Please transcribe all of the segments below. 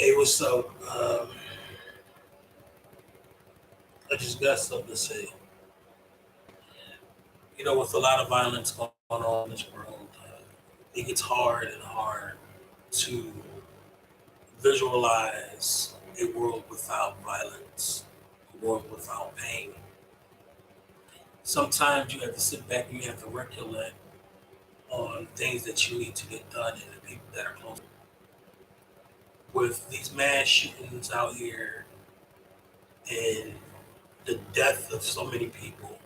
Hey, what's up? I just got something to say. With a lot of violence going on in this world, it gets hard and hard to visualize a world without violence, a world without pain. Sometimes you have to sit back and you have to recollect on things that you need to get done and the people that are close. With these mass shootings out here and the death of so many people,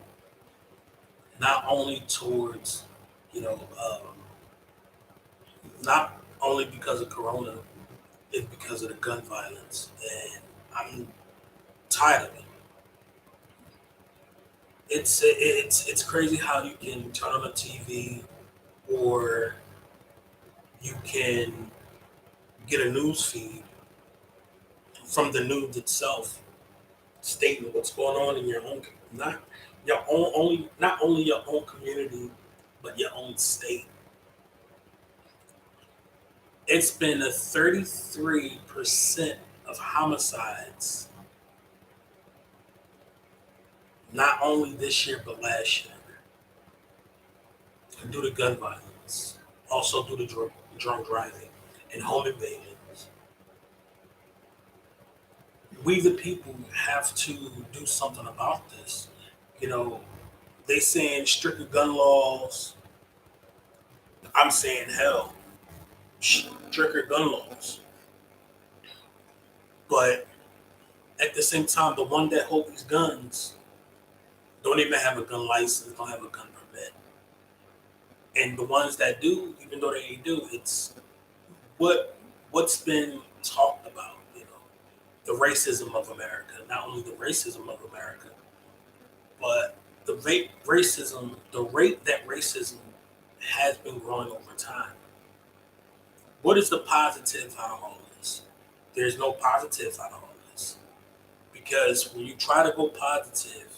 not only towards, you know, not only because of Corona, it's because of the gun violence, and I'm tired of it. It's crazy how you can turn on the TV or you can get a news feed from the news itself stating what's going on in your own, not your own only not only your own community but your own state. It's been a 33% of homicides, not only this year but last year, due to gun violence, also due to drunk driving and home invasions. We, the people, have to do something about this. You know, they saying stricter gun laws. I'm saying hell, stricter gun laws. But at the same time, the one that hold these guns don't even have a gun license, don't have a gun permit. And the ones that do, even though they do, it's what what's been talked about. The racism of America, not only the racism of America, but the rate that racism has been growing over time. What is the positive out of all this? There's no positive out of all this because when you try to go positive,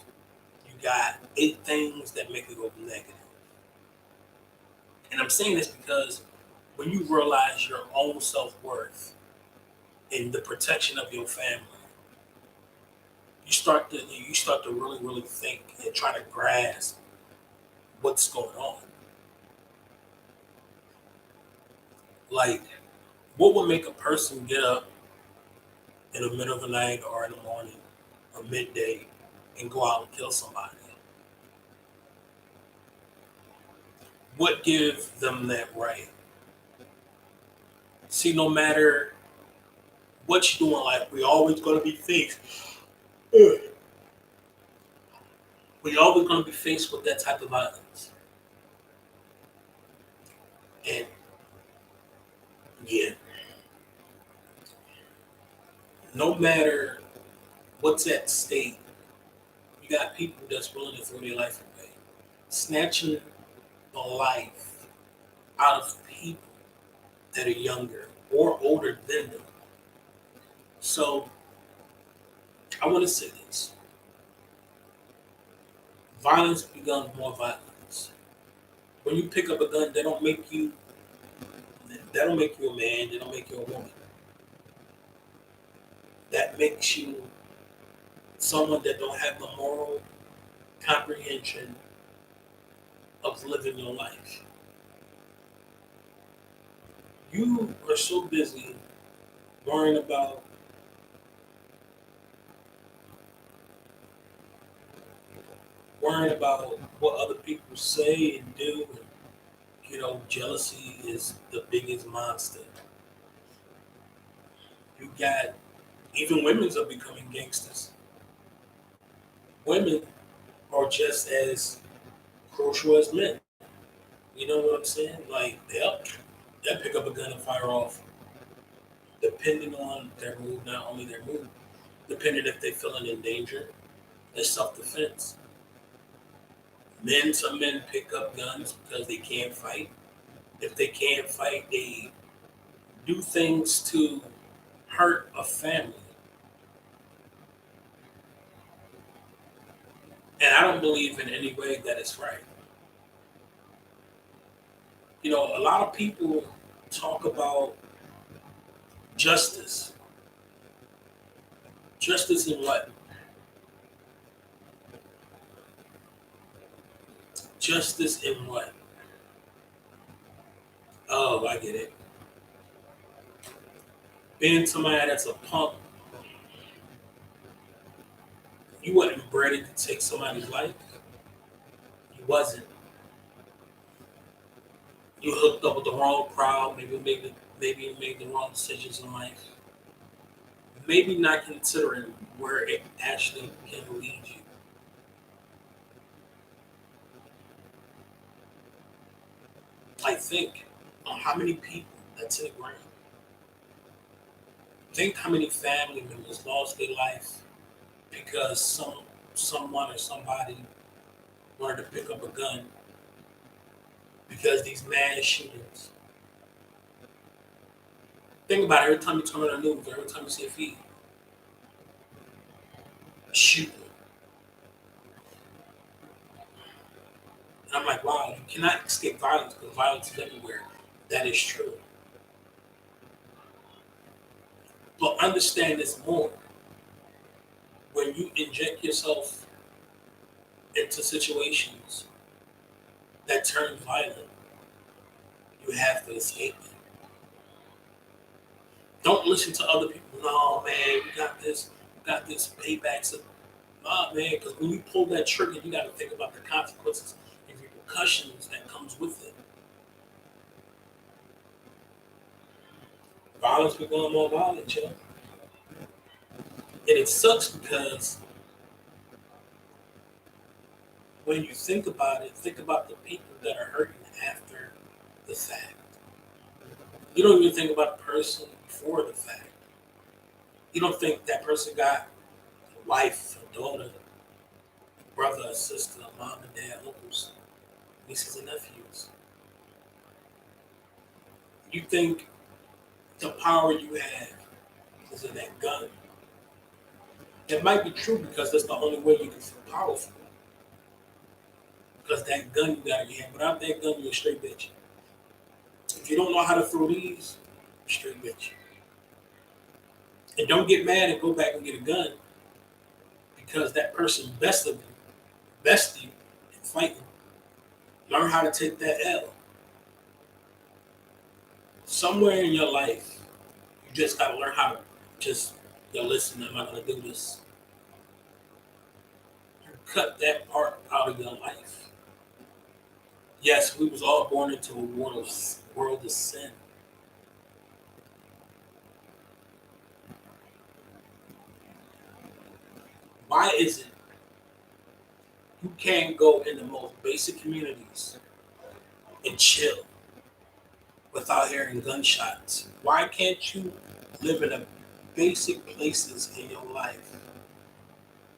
you got eight things that make it go negative. And I'm saying this because when you realize your own self worth and the protection of your family, you start to really think and try to grasp what's going on. Like, what would make a person get up in the middle of the night or in the morning or midday and go out and kill somebody? What gives them that right? See, no matter what you do in life, we always going to be faced. We always going to be faced with that type of violence. And yeah, no matter what's at stake, you got people that's willing to throw their life away, snatching the life out of people that are younger or older than them. So I want to say this: violence becomes more violence. When you pick up a gun, they don't make you a man. They don't make you a woman. That makes you someone that don't have the moral comprehension of living your life. You are so busy worrying about what other people say and do, and jealousy is the biggest monster. You got even women's are becoming gangsters. Women are just as crucial as men. You know what I'm saying? Like they'll pick up a gun and fire off, depending on their mood. Not only their mood, depending if they're feeling in danger. It's self defense. Some men pick up guns because they can't fight. If they can't fight, they do things to hurt a family. And I don't believe in any way that it's right. A lot of people talk about justice. Justice in what? Justice in what? Oh, I get it. Being somebody that's a punk, you wasn't ready to take somebody's life. You wasn't. You hooked up with the wrong crowd. Maybe you made the wrong decisions in life. Maybe not considering where it actually can lead you. Like think on how many people that's in the ground. Think how many family members lost their life because someone or somebody wanted to pick up a gun because these mass shootings. Think about it every time you turn on the news, every time you see a feed, a shooting. And I'm like, wow, you cannot escape violence because violence is everywhere. That is true. But understand this more. When you inject yourself into situations that turn violent, you have to escape it. Don't listen to other people. No, man, we got this payback. Nah, man, because when you pull that trigger, you got to think about the consequences and repercussions that comes with it. Violence become more violent, yo. And it sucks because when you think about it, think about the people that are hurting after the fact. You don't even think about the person before the fact. You don't think that person got a wife, a daughter, brother, a sister, a mom and dad, uncles, nieces and nephews. You think the power you have is in that gun. It might be true because that's the only way you can feel powerful. Because that gun you got in your hand, without that gun, you're a straight bitch. If you don't know how to throw these, straight bitch. And don't get mad and go back and get a gun because that person best you in fighting. Learn how to take that L. Somewhere in your life, you just gotta learn how to just, listen, I'm not gonna do this. You cut that part out of your life. Yes, we was all born into a world of sin. Why is it you can't go in the most basic communities and chill without hearing gunshots? Why can't you live in the basic places in your life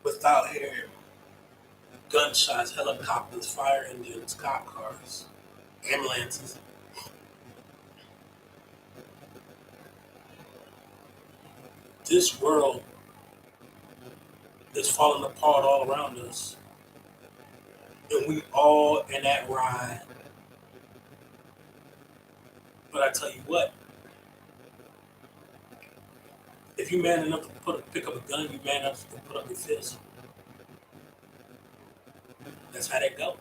without hearing gunshots, helicopters, fire engines, cop cars, ambulances? This world is falling apart all around us, and we all in that ride. But I tell you what, if you man enough to pick up a gun, you man enough to put up your fist. That's how that goes.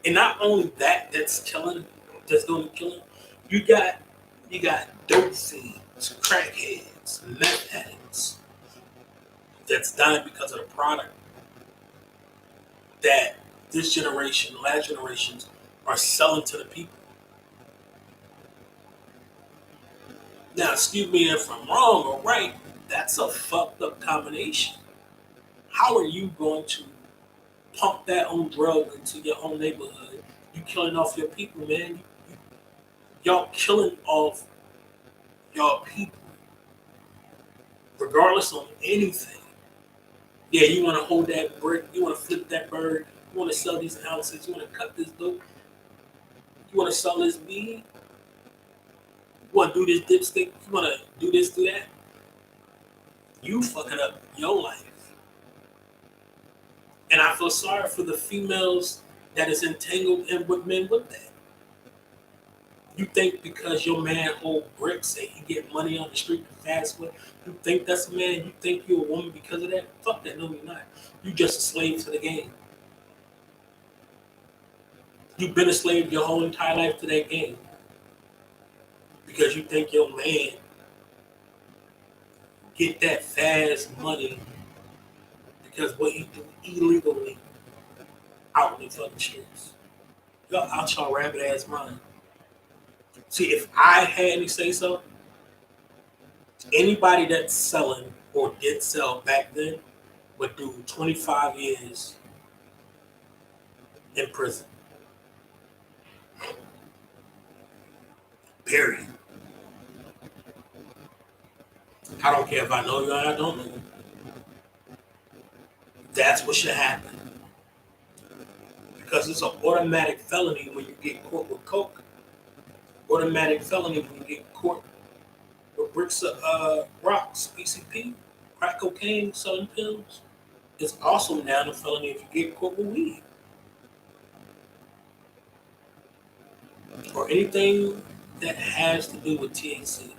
And not only that, that's doing the killing. You got dope fiends, crackheads, meth heads that's dying because of the product that this generation, last generations, are selling to the people. Now, excuse me if I'm wrong or right. That's a fucked up combination. How are you going to pump that own drug into your own neighborhood? You killing off your people, man. Y'all killing off y'all people, regardless of anything. Yeah, you want to hold that brick, you want to flip that bird, you want to sell these houses, you want to cut this dope, you want to sell this weed, you want to do this dipstick, you want to do this, do that. You fucking up your life. And I feel sorry for the females that is entangled in with men with that. You think because your man hold bricks and he get money on the street the fast way, you think that's a man? You think you're a woman because of that? Fuck that. No, you're not. You just a slave to the game. You've been a slave your whole entire life to that game because you think your man get that fast money because what he do illegally out in the fucking streets. Y'all out y'all rabbit ass mind. See, if I had any say so, anybody that's selling or did sell back then would do 25 years in prison. Period. I don't care if I know you or I don't know you. That's what should happen. Because it's an automatic felony when you get caught with coke. Automatic felony when you get caught with bricks of rocks, PCP, crack cocaine, selling pills. It's also now a felony if you get caught with weed. Or anything that has to do with THC.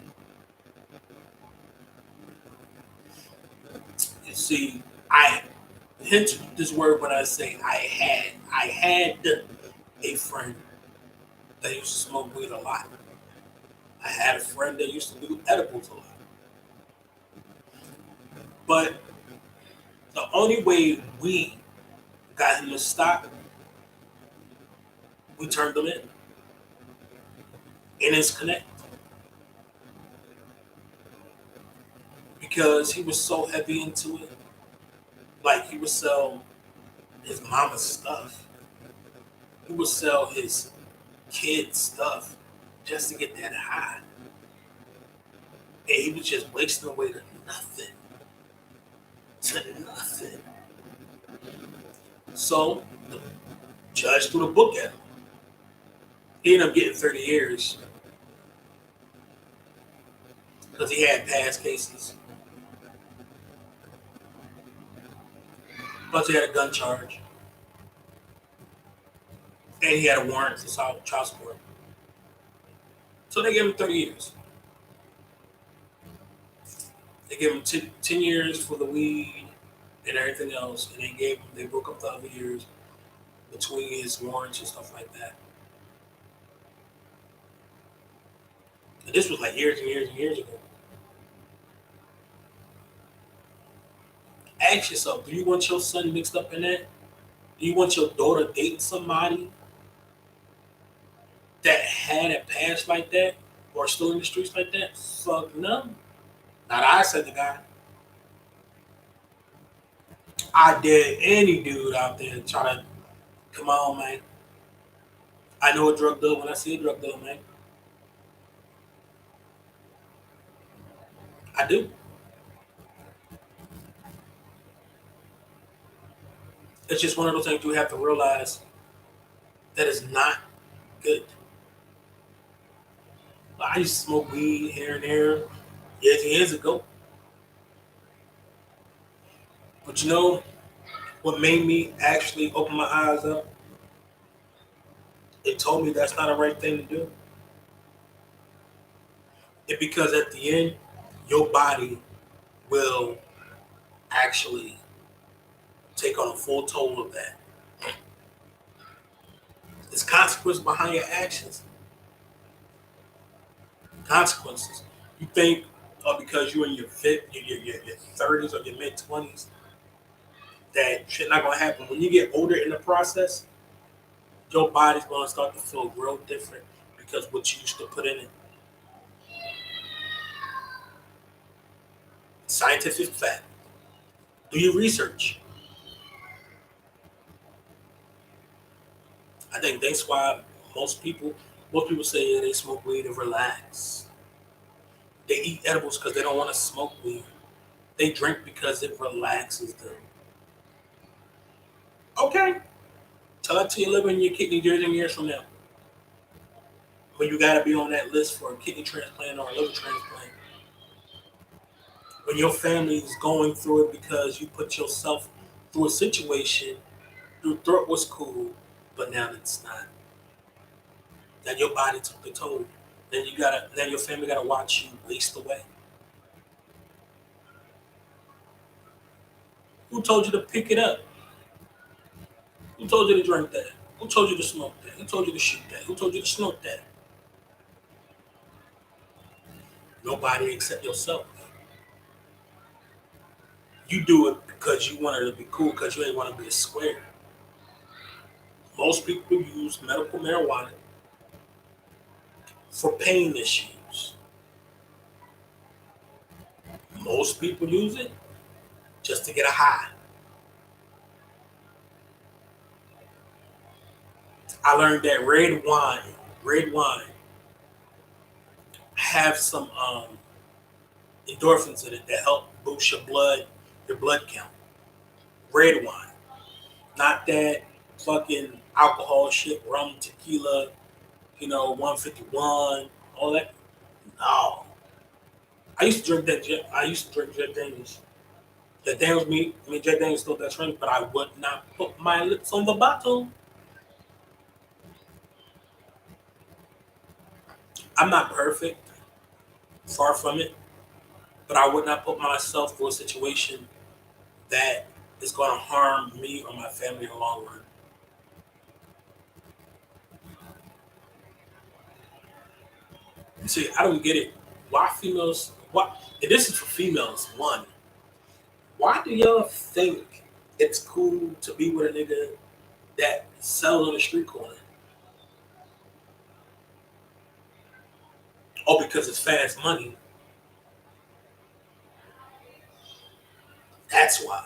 You see, I hint this word when I say I had a friend that used to smoke weed a lot. I had a friend that used to do edibles a lot. But the only way we got him to stop, we turned him in his connect. Because he was so heavy into it. Like he would sell his mama's stuff. He would sell his kids' stuff just to get that high. And he was just wasting away to nothing. To nothing. So the judge threw the book at him. He ended up getting 30 years. Because he had past cases. Plus he had a gun charge. And he had a warrant for child support. So they gave him 30 years. They gave him 10 years for the weed and everything else. And they broke up the other years between his warrants and stuff like that. And this was like years and years and years ago. Ask yourself, do you want your son mixed up in that? Do you want your daughter dating somebody that had a past like that or still in the streets like that? Fuck no. Not I, said the guy. I dare any dude out there try to, come on, man. I know a drug dealer when I see a drug dealer, man. I do. It's just one of those things you have to realize that is not good. I used to smoke weed here and there years ago. But you know what made me actually open my eyes up? It told me that's not a right thing to do. It's because at the end, your body will actually take on a full toll of that. There's consequences behind your actions. Consequences. You think because you're in your 30s or your mid 20s that shit not gonna happen. When you get older in the process, your body's gonna start to feel real different because what you used to put in it. Scientific fact. Do your research. I think that's why most people say they smoke weed to relax. They eat edibles because they don't want to smoke weed. They drink because it relaxes them. Okay. Tell that to your liver and your kidney years and years from now. When you gotta be on that list for a kidney transplant or a liver transplant. When your family is going through it because you put yourself through a situation you thought was cool, but now it's not. Then your body took the toll. Then your family gotta watch you waste away. Who told you to pick it up? Who told you to drink that? Who told you to smoke that? Who told you to shoot that? Who told you to snort that? Nobody except yourself. You do it because you wanted to be cool, because you ain't want to be a square. Most people use medical marijuana for pain issues. Most people use it just to get a high. I learned that red wine, have some endorphins in it that help boost your blood count. Red wine, not that fucking alcohol shit, rum, tequila, 151, all that. No, I used to drink that. I used to drink Jack Daniels. Jack Daniels, Jack Daniels still that drink, but I would not put my lips on the bottle. I'm not perfect, far from it, but I would not put myself through a situation that is going to harm me or my family in the long run. See, I don't get it. Why females? Why? And this is for females. One, why do y'all think it's cool to be with a nigga that sells on the street corner? Oh, because it's fast money. That's why.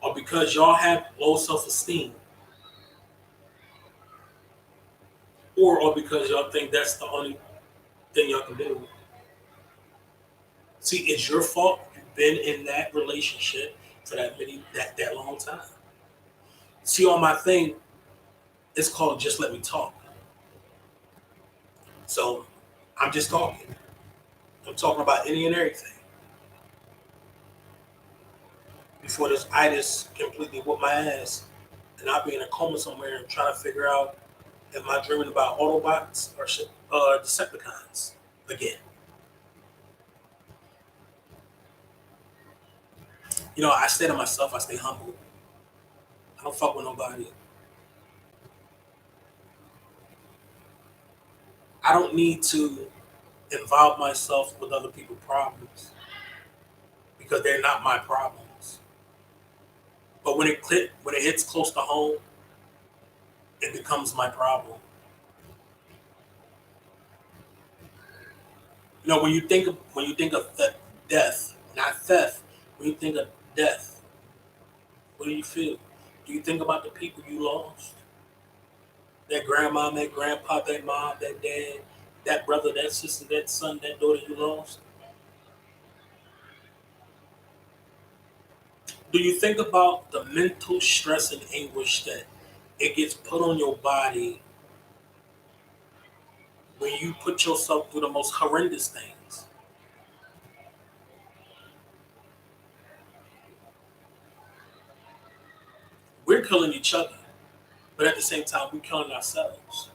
Or because y'all have low self esteem. Or because y'all think that's the only thing y'all can do. See, it's your fault. You've been in that relationship for that long time. See, on my thing, it's called Just Let Me Talk. So I'm just talking. I'm talking about any and everything. Before this itis completely whoop my ass, and I'll be in a coma somewhere and trying to figure out, am I dreaming about Autobots or Decepticons again? I stay to myself. I stay humble. I don't fuck with nobody. I don't need to involve myself with other people's problems because they're not my problems. But when it hits close to home, it becomes my problem. When you think of death, not theft. When you think of death, what do you feel? Do you think about the people you lost? That grandma, that grandpa, that mom, that dad, that brother, that sister, that son, that daughter you lost? Do you think about the mental stress and anguish that it gets put on your body when you put yourself through the most horrendous things? We're killing each other, but at the same time, we're killing ourselves.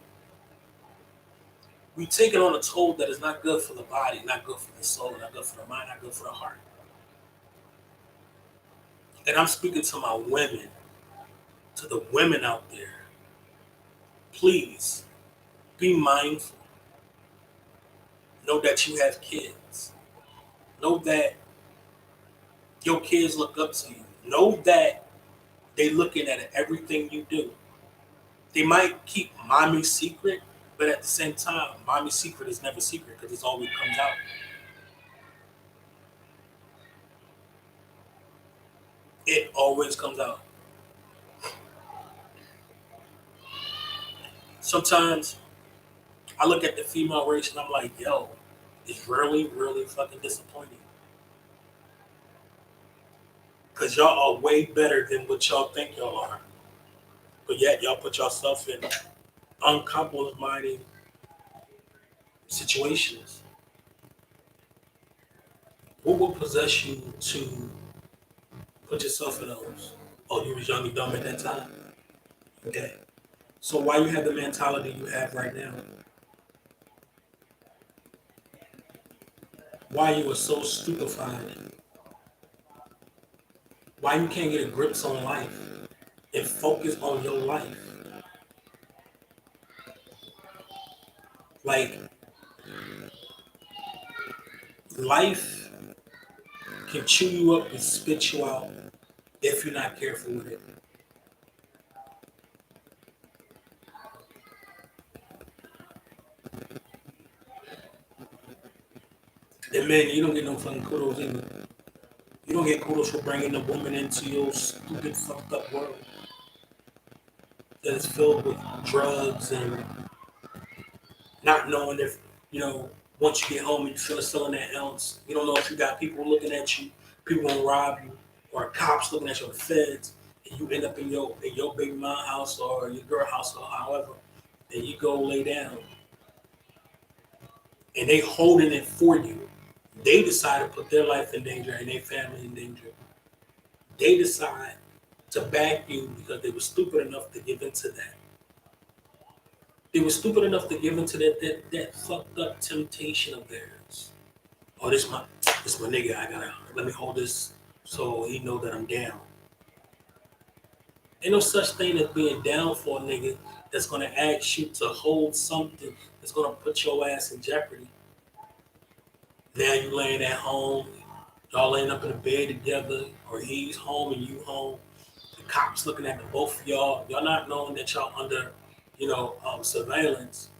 We take it on a toll that is not good for the body, not good for the soul, not good for the mind, not good for the heart. And I'm speaking to my women, to the women out there. Please be mindful. Know that you have kids. Know that your kids look up to you. Know that they looking at everything you do. They might keep mommy secret, but at the same time, mommy secret is never secret because it always comes out. It always comes out. Sometimes I look at the female race and I'm like, yo, it's really, really fucking disappointing. Because y'all are way better than what y'all think y'all are. But yet y'all put yourself in uncompromising situations. What will possess you to put yourself in those? Oh, you was young and dumb at that time? Okay. So why you have the mentality you have right now? why you were so stupefied, why you can't get a grips on life and focus on your life. Like, life can chew you up and spit you out if you're not careful with it. And man, you don't get no fucking kudos either. You don't get kudos for bringing a woman into your stupid, fucked up world that is filled with drugs and not knowing if, you know, once you get home and you feel selling that ounce, you don't know if you got people looking at you, people gonna rob you, or cops looking at your feds, and you end up in your baby mom house or your girl house or however, and you go lay down, and they holding it for you. They decide to put their life in danger and their family in danger. They decide to back you because they were stupid enough to give into that. They were stupid enough to give into that fucked up temptation of theirs. Oh, this my nigga. I gotta let me hold this so he know that I'm down. Ain't no such thing as being down for a nigga that's gonna ask you to hold something that's gonna put your ass in jeopardy. Now you laying at home, y'all laying up in the bed together, or he's home and you home. The cops looking at the both of y'all. Y'all not knowing that y'all under, surveillance.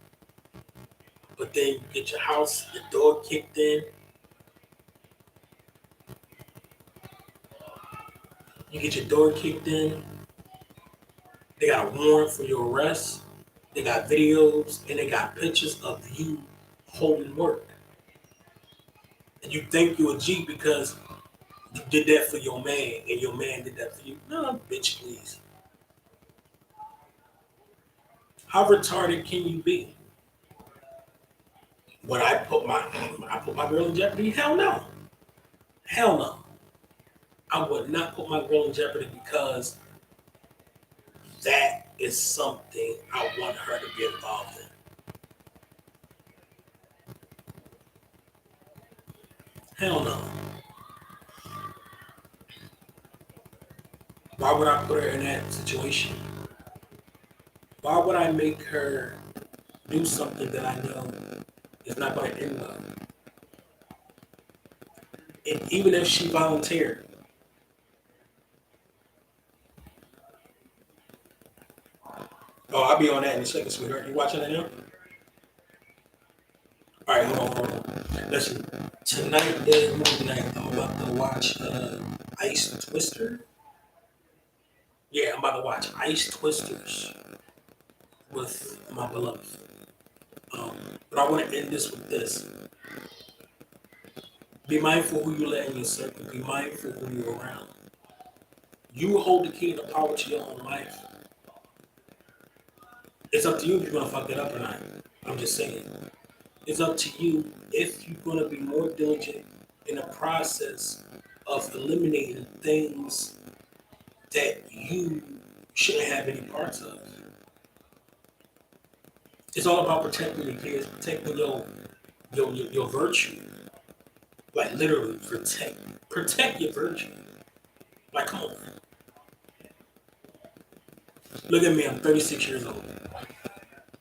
But then you get your house, your door kicked in. You get your door kicked in. They got a warrant for your arrest. They got videos and they got pictures of you holding work. And you think you a G because you did that for your man and your man did that for you. No, bitch, please. How retarded can you be? Would I put my girl in jeopardy? Hell no. Hell no. I would not put my girl in jeopardy because that is something I want her to be involved in. Hell no. Why would I put her in that situation? Why would I make her do something that I know is not going to end well? And even if she volunteered, oh, I'll be on that in a second, sweetheart. You watching that now? All right, hold on. Listen, tonight is movie night. I'm about to watch Ice Twister. Yeah, I'm about to watch Ice Twisters with my beloved. But I want to end this with this. Be mindful who you let in your circle. Be mindful who you're around. You hold the key to the power to your own life. It's up to you if you're gonna fuck it up or not. I'm just saying. It's up to you if you're gonna be more diligent in the process of eliminating things that you shouldn't have any parts of. It's all about protecting your kids, protecting your virtue. Like literally protect your virtue. Like come on. Look at me, I'm 36 years old.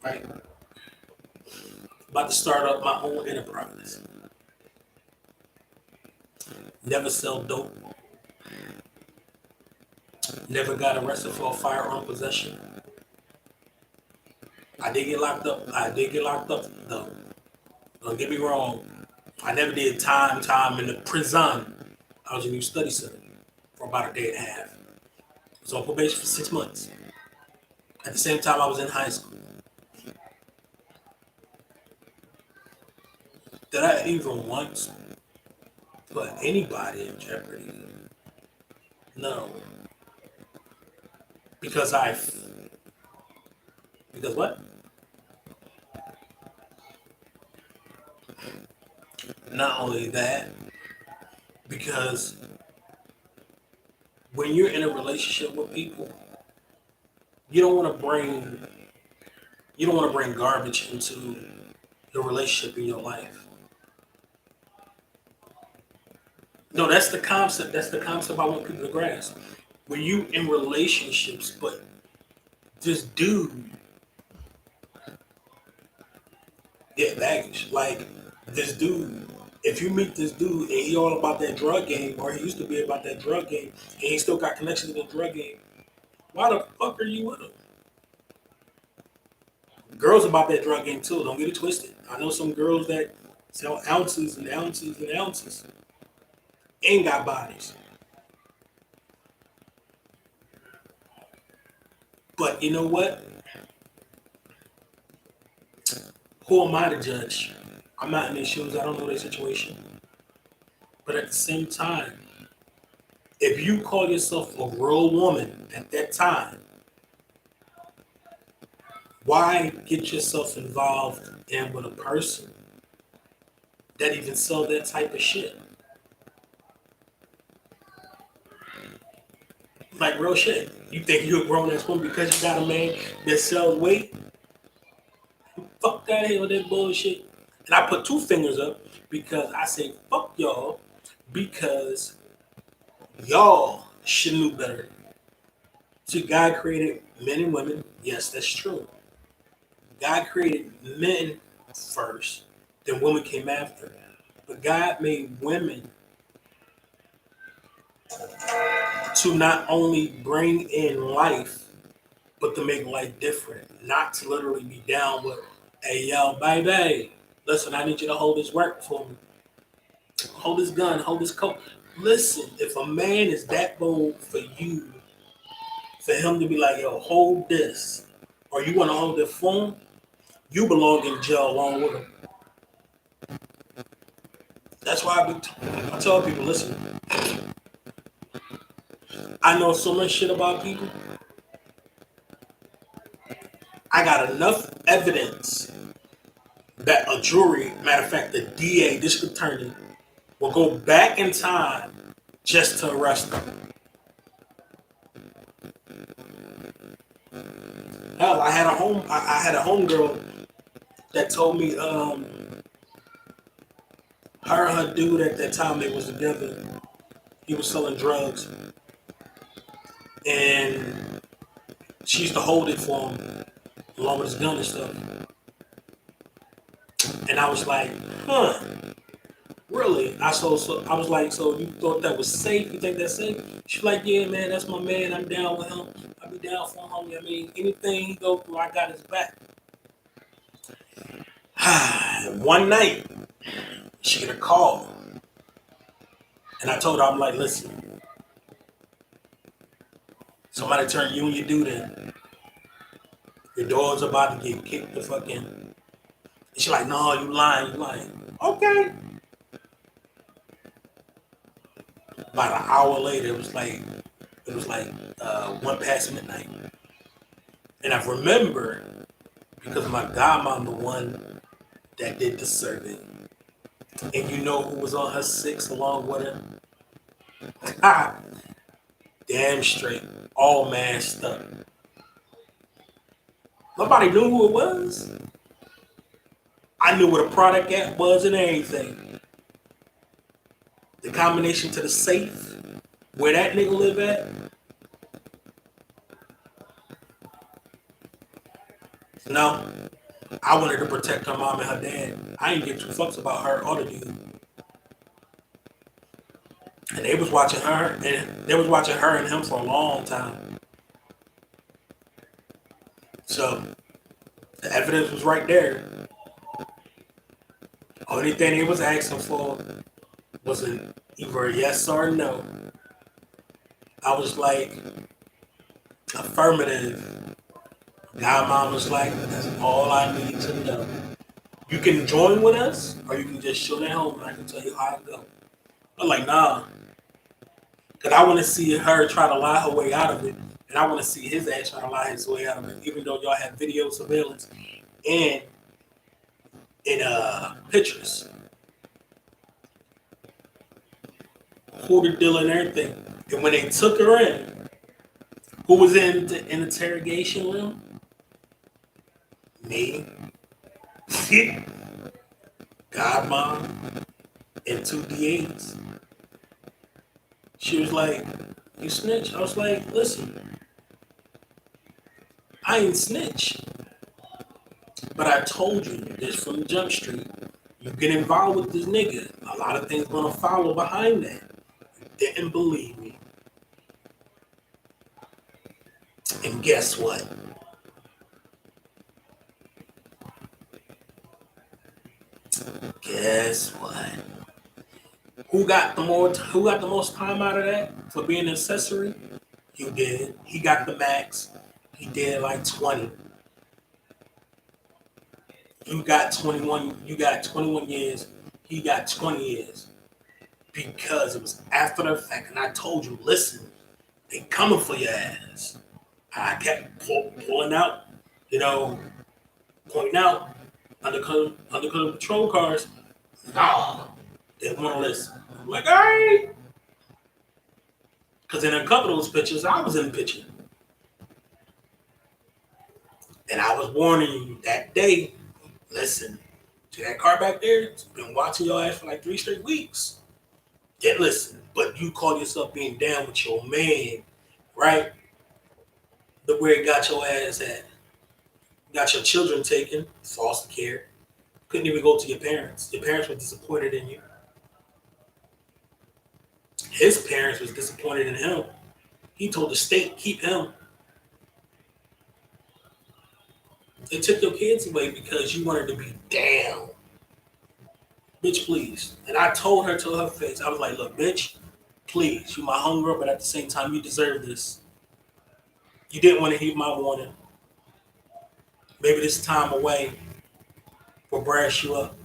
Right? About to start up my own enterprise. Never sell dope. Never got arrested for a firearm possession. I did get locked up. I did get locked up though. Don't get me wrong. I never did time in the prison. I was in a new study center for about a day and a half. I was on probation for 6 months. At the same time, I was in high school. Did I even once put anybody in jeopardy? No. Because because what? Not only that, because when you're in a relationship with people, you don't want to bring you don't want to bring garbage into your relationship in your life. No, that's the concept. That's the concept I want people to grasp. When you in relationships, but this dude, yeah, baggage. Like this dude, if you meet this dude and he all about that drug game, or he used to be about that drug game, and he still got connections to the drug game, why the fuck are you with him? Girls about that drug game too. Don't get it twisted. I know some girls that sell ounces and ounces and ounces and got bodies. But you know what? Who am I to judge? I'm not in their shoes. I don't know their situation. But at the same time, if you call yourself a real woman at that time, why get yourself involved in with a person that even sell that type of shit? Like real shit. You think you're a grown ass woman because you got a man that sells weight? Fuck that here with that bullshit. And I put two fingers up because I say fuck y'all because y'all should know better. See, God created men and women. Yes, that's true. God created men first, then women came after. But God made women to not only bring in life, but to make life different. Not to literally be down with, hey, yo, baby, listen, I need you to hold this work for me. Hold this gun, hold this coat. Listen, if a man is that bold for you, for him to be like, yo, hold this, or you want to hold the phone, you belong in jail along with him. That's why I tell people, listen, I know so much shit about people. I got enough evidence that a jury, matter of fact, the DA, district attorney, will go back in time just to arrest them. Hell, I had a homegirl that told me her and her dude at that time they was together. He was selling drugs, and she used to hold it for him along with his gun and stuff. And I was like, huh, really? I was like, so you thought that was safe? You think that's safe? She's like, yeah, man, that's my man. I'm down with him. I'll be down for him, homie. I mean, anything he go through, I got his back. One night, she get a call, and I told her, I'm like, listen, somebody turned you and your dude in. Your dog's about to get kicked the fuck in. And she's like, no, you lying, you lying. Okay. About an hour later, it was like one past midnight, and I remember because my godmom, the one that did the survey, and you know who was on her six along with her? Ha! Damn straight, all masked up. Nobody knew who it was. I knew what a product at was and everything. The combination to the safe, where that nigga live at. No, I wanted to protect her mom and her dad. I ain't give two fucks about her or the dude. And they was watching her, and they was watching her and him for a long time. So the evidence was right there. Only thing they was asking for was either a yes or a no. I was like, affirmative. Godmom was like, that's all I need to know. You can join with us, or you can just chill at home and I can tell you how it go. I'm like, nah. Because I want to see her try to lie her way out of it. And I want to see his ass try to lie his way out of it, even though y'all have video surveillance and in pictures. Who the deal and everything. And when they took her in, who was in the interrogation room? Me, Godmom, and two DAs. She was like, "You snitch." I was like, "Listen, I ain't snitch, but I told you this from Jump Street. You get involved with this nigga, a lot of things gonna follow behind that." Didn't believe me, and guess what? Guess what? Who got the most time out of that for being an accessory? You did. He got the max. He did like 20. You got 21. You got 21 years. He got 20 years because it was after the fact. And I told you, listen, they coming for your ass. I kept pulling out, you know, pointing out undercover patrol cars. No, they want to listen. I'm like, all right. Because in a couple of those pictures, I was in the picture. And I was warning you that day, listen, to that car back there, it's been watching your ass for like 3 straight weeks. Then listen, but you call yourself being down with your man, right? The where it got your ass at. Got your children taken, foster care. Couldn't even go to your parents. Your parents were disappointed in you. His parents was disappointed in him. He told the state, keep him. They took your kids away because you wanted to be down. Bitch, please. And I told her to her face, I was like, look, bitch, please, you my homegirl, but at the same time, you deserve this. You didn't want to heed my warning. Maybe this time away will brass you up.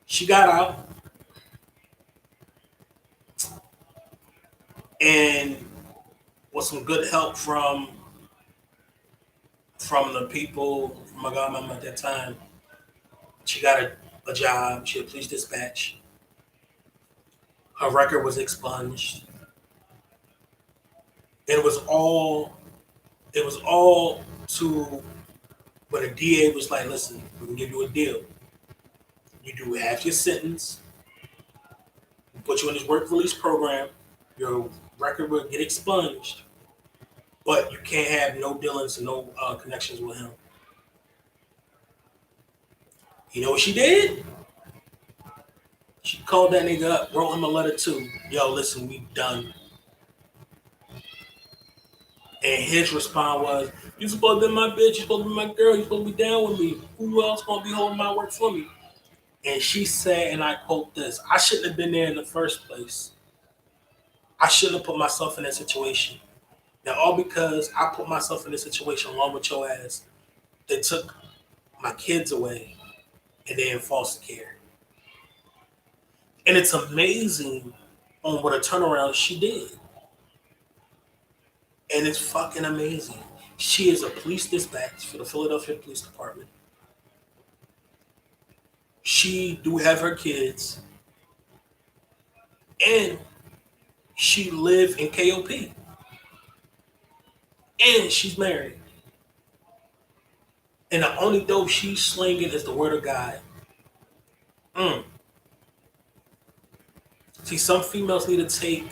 She got out, and with some good help from the people, from my godmama at that time, she got a job. She had police dispatch. Her record was expunged. And it was all to but a DA was like, listen, we can give you a deal. You do half your sentence, we put you in this work release program, your record will get expunged, but you can't have no dealings and no connections with him. You know what she did? She called that nigga up, wrote him a letter too. Yo, listen, we done. And his response was, you supposed to be my bitch, you supposed to be my girl, you supposed to be down with me. Who else gonna be holding my work for me? And she said, and I quote this, I shouldn't have been there in the first place. I shouldn't have put myself in that situation. Now, all because I put myself in this situation along with your ass, they took my kids away and they're in foster care. And it's amazing on what a turnaround she did. And it's fucking amazing. She is a police dispatch for the Philadelphia Police Department. She do have her kids, and she live in KOP, and she's married. And the only dope she's slinging is the word of God. Mm. See, some females need to take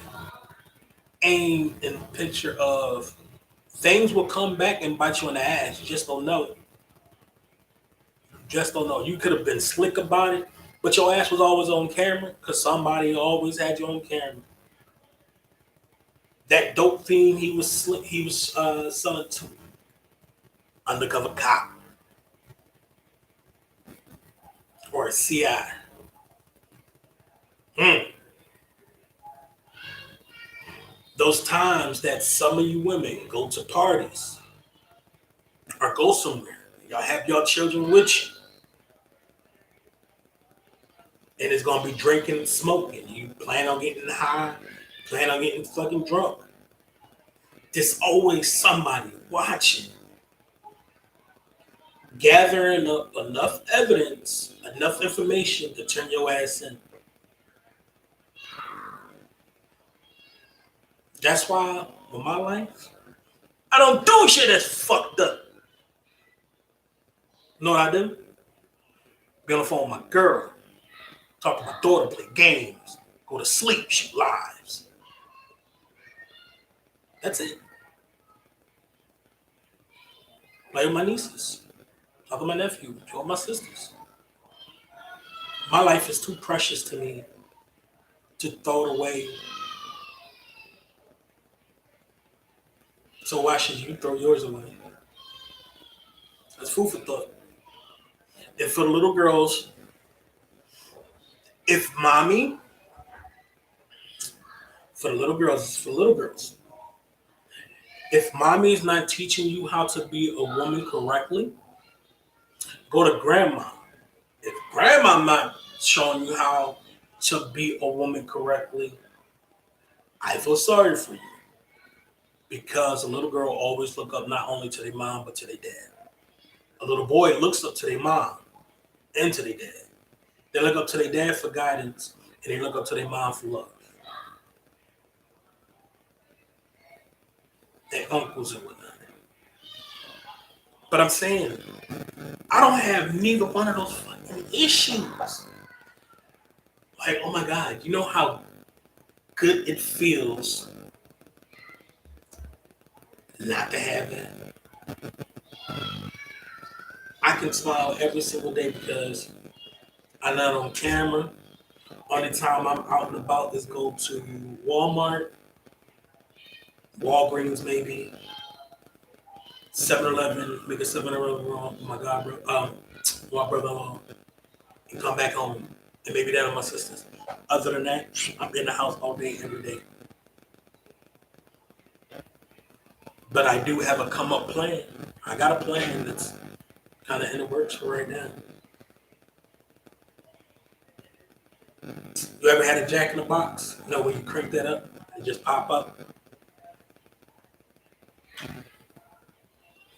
aim in the picture of things will come back and bite you in the ass. You just don't know it. You just don't know. You could have been slick about it, but your ass was always on camera because somebody always had you on camera. That dope fiend he was selling to undercover cop or a CI. Mm. Those times that some of you women go to parties or go somewhere, y'all have your children with you, and it's gonna be drinking and smoking. You plan on getting high, plan on getting fucking drunk. There's always somebody watching, gathering up enough evidence, enough information to turn your ass in. That's why with my life, I don't do shit that's fucked up. You know what I do? Be on the phone with my girl, talk to my daughter, play games, go to sleep, shoot lives. That's it. Play with my nieces, talk to my nephew, talk with my sisters. My life is too precious to me to throw it away. So why should you throw yours away? That's food for thought. And for the little girls, if mommy, for the little girls, it's for little girls. If mommy is not teaching you how to be a woman correctly, go to grandma. If grandma not showing you how to be a woman correctly, I feel sorry for you because a little girl always look up not only to their mom but to their dad. A little boy looks up to their mom and to their dad. They look up to their dad for guidance and they look up to their mom for love. Their uncles and whatnot. But I'm saying I don't have neither one of those fucking issues. Like, oh my God, you know how good it feels not to have that? I can smile every single day because I'm not on camera. Only time I'm out and about is go to Walmart, Walgreens maybe, 7-Eleven, make a 7-Eleven wrong. Oh my God, bro. My brother-in-law, and come back home. And maybe that on my sisters. Other than that, I'm in the house all day, every day. But I do have a come up plan. I got a plan that's kind of in the works for right now. You ever had a Jack in the Box? You know, when you crank that up, it just pop up.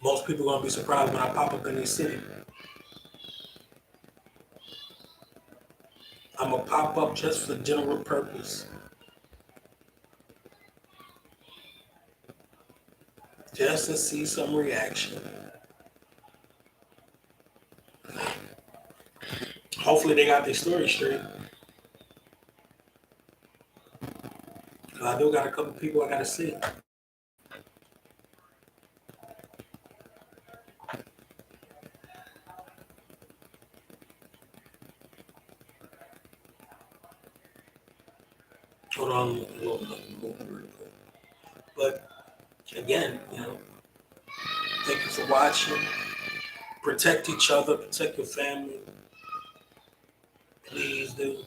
Most people are gonna be surprised when I pop up in this city. I'm gonna pop up just for general purpose, just to see some reaction. Hopefully, they got their story straight. Cause I do got a couple people I gotta see. Hold on, but again, thank you for watching. Protect each other, protect your family. Please do.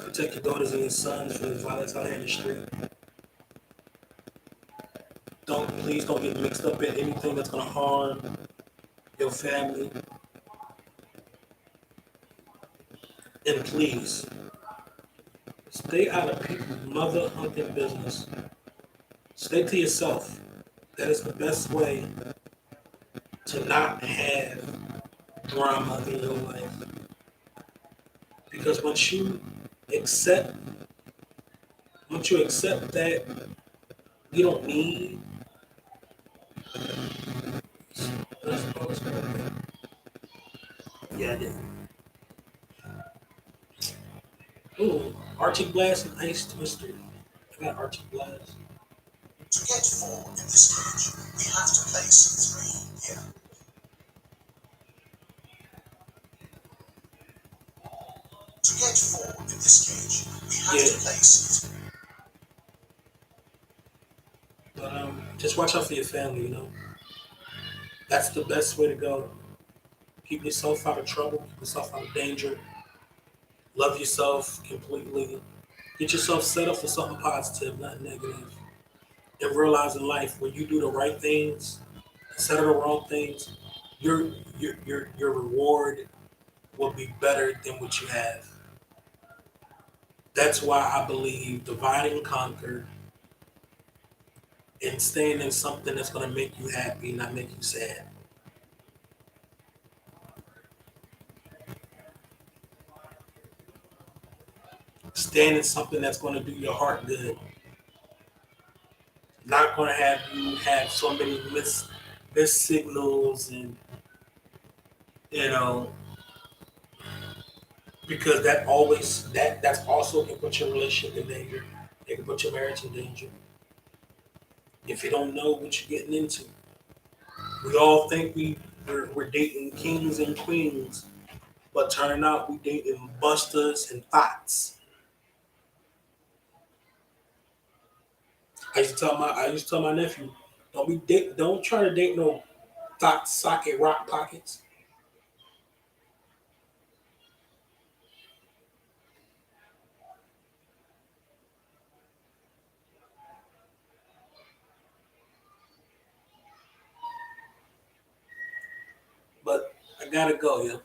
Protect your daughters and your sons from the violence out here in the street. Please don't get mixed up in anything that's gonna harm your family. And please, stay out of people's mother hunting business. Stay to yourself. That is the best way to not have drama in your life. Because accept, once you accept that you don't need, yeah, I did. Ooh, Arctic Blast and Ice Twister. I got Arctic Blast. To get 4 in this cage, we have to place 3 here. To get 4 in this cage, we have to place 3. But just watch out for your family. That's the best way to go. Keep yourself out of trouble, keep yourself out of danger. Love yourself completely. Get yourself set up for something positive, not negative. And realize in life when you do the right things instead of the wrong things, your reward will be better than what you have. That's why I believe divide and conquer and staying in something that's gonna make you happy, not make you sad. Staying in something that's gonna do your heart good. Not gonna have you have so many miss signals and you know because that's also can put your relationship in danger. It can put your marriage in danger. if you don't know what you're getting into. We all think we're dating kings and queens, but turning out we dating busters and thoughts. I used to tell my nephew, don't try to date no thought socket rock pockets. But I gotta go, yo.